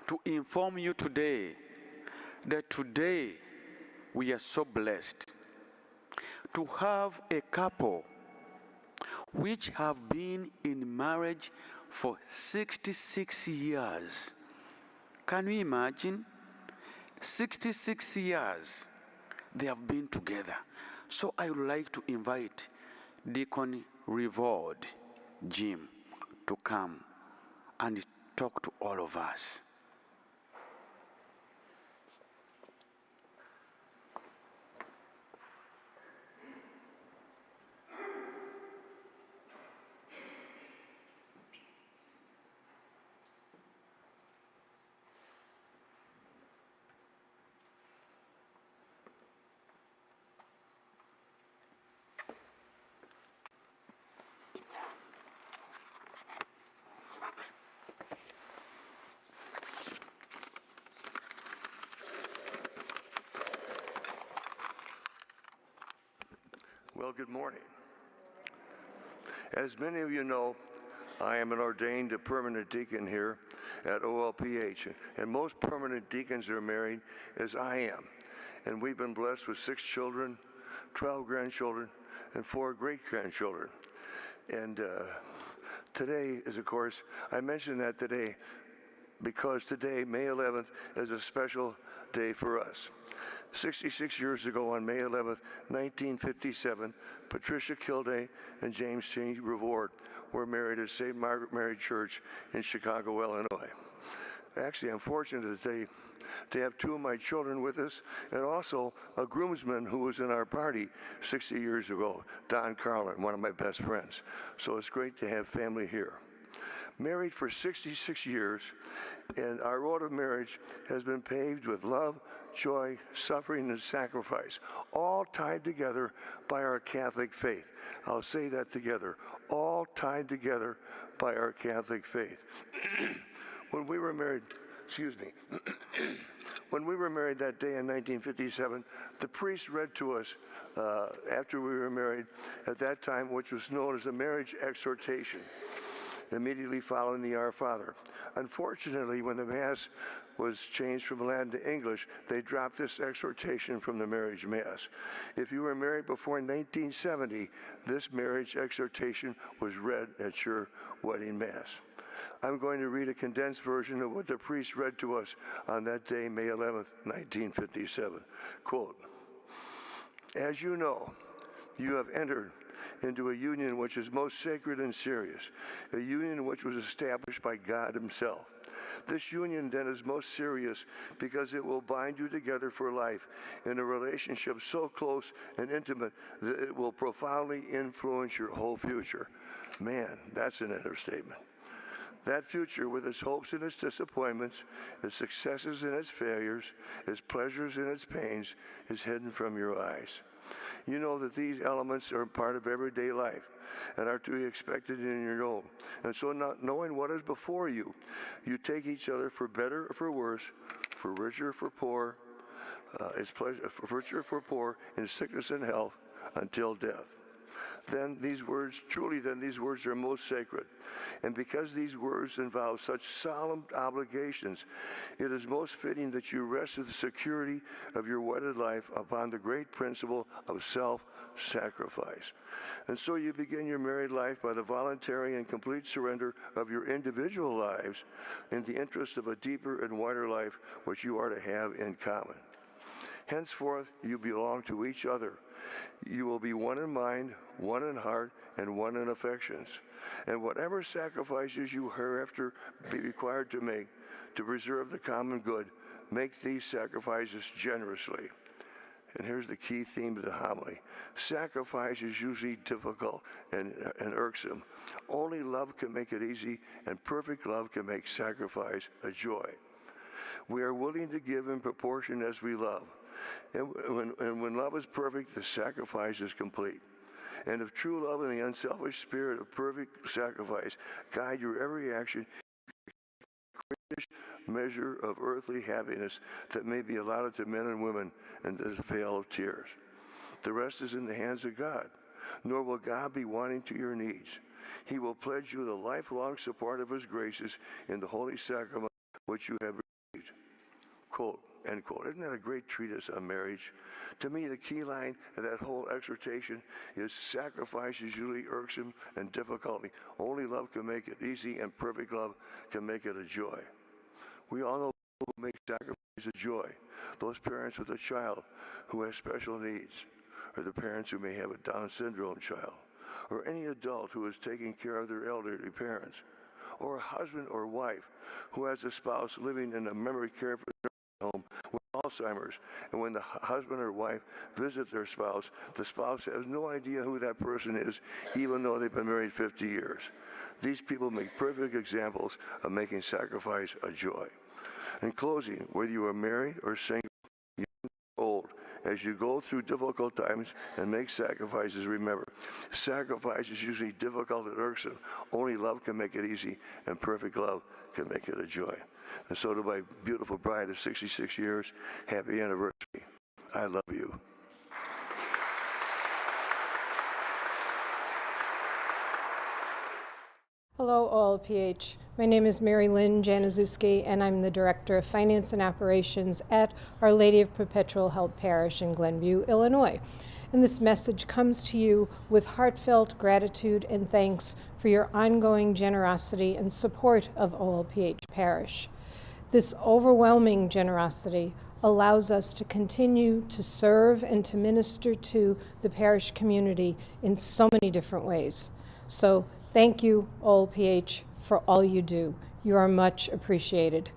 to inform you today that today we are so blessed to have a couple which have been in marriage for 66 years. Can you imagine? 66 years they have been together. So I would like to invite Deacon Reward Jim to come and talk to all of us. Well, good morning. As many of you know, I am an ordained permanent deacon here at OLPH, and most permanent deacons are married, as I am. And we've been blessed with 6 children, 12 grandchildren, and 4 great-grandchildren. And today is, of course, I mention that today because today, May 11th, is a special day for us. 66 years ago, on May 11th, 1957, Patricia Kilday and James T. Reward were married at St. Margaret Mary Church in Chicago, Illinois. Actually, I'm fortunate to have 2 of my children with us, and also a groomsman who was in our party 60 years ago, Don Carlin, one of my best friends. So it's great to have family here. Married for 66 years, and our road of marriage has been paved with love, joy, suffering, and sacrifice, all tied together by our Catholic faith. I'll say that together, all tied together by our Catholic faith. When we were married, when we were married that day in 1957, the priest read to us after we were married at that time, which was known as the marriage exhortation, immediately following the Our Father. Unfortunately, when the Mass was changed from Latin to English, they dropped this exhortation from the marriage Mass. If you were married before 1970, this marriage exhortation was read at your wedding Mass. I'm going to read a condensed version of what the priest read to us on that day, May 11th, 1957. Quote, "As you know, you have entered into a union which is most sacred and serious, a union which was established by God Himself. This union then is most serious because it will bind you together for life in a relationship so close and intimate that it will profoundly influence your whole future." Man, that's an understatement. That future, with its hopes and its disappointments, its successes and its failures, its pleasures and its pains, is hidden from your eyes. You know that these elements are part of everyday life and are to be expected in your own. And so, not knowing what is before you, you take each other for better or for worse, for richer or for poor, for richer or for poor, in sickness and health, until death. Then these words are most sacred. And because these words involve such solemn obligations, it is most fitting that you rest with the security of your wedded life upon the great principle of self-sacrifice. And so you begin your married life by the voluntary and complete surrender of your individual lives in the interest of a deeper and wider life which you are to have in common. Henceforth, you belong to each other. You will be one in mind, one in heart, and one in affections. And whatever sacrifices you hereafter be required to make to preserve the common good, make these sacrifices generously. And here's the key theme of the homily. Sacrifice is usually difficult and irksome. Only love can make it easy, and perfect love can make sacrifice a joy. We are willing to give in proportion as we love. And when love is perfect, the sacrifice is complete. And if true love and the unselfish spirit of perfect sacrifice guide your every action, greatest measure of earthly happiness that may be allotted to men and women in this vale of tears. The rest is in the hands of God, nor will God be wanting to your needs. He will pledge you the lifelong support of His graces in the holy sacrament which you have quote, end quote. Isn't that a great treatise on marriage? To me, the key line of that whole exhortation is sacrifice is usually irksome and difficult. Only love can make it easy, and perfect love can make it a joy. We all know people who make sacrifice a joy. Those parents with a child who has special needs, or the parents who may have a Down syndrome child, or any adult who is taking care of their elderly parents, or a husband or wife who has a spouse living in a memory care home with Alzheimer's, and when the husband or wife visit their spouse, the spouse has no idea who that person is, even though they've been married 50 years. These people make perfect examples of making sacrifice a joy. In closing, whether you are married or single, young or old, as you go through difficult times and make sacrifices, remember, sacrifice is usually difficult and irksome. Only love can make it easy, and perfect love can make it a joy. And so to my beautiful bride of 66 years, happy anniversary. I love you. Hello, OLPH. My name is Mary Lynn Januszewski, and I'm the Director of Finance and Operations at Our Lady of Perpetual Help Parish in Glenview, Illinois. And this message comes to you with heartfelt gratitude and thanks for your ongoing generosity and support of OLPH Parish. This overwhelming generosity allows us to continue to serve and to minister to the parish community in so many different ways. So thank you, OLPH, for all you do. You are much appreciated.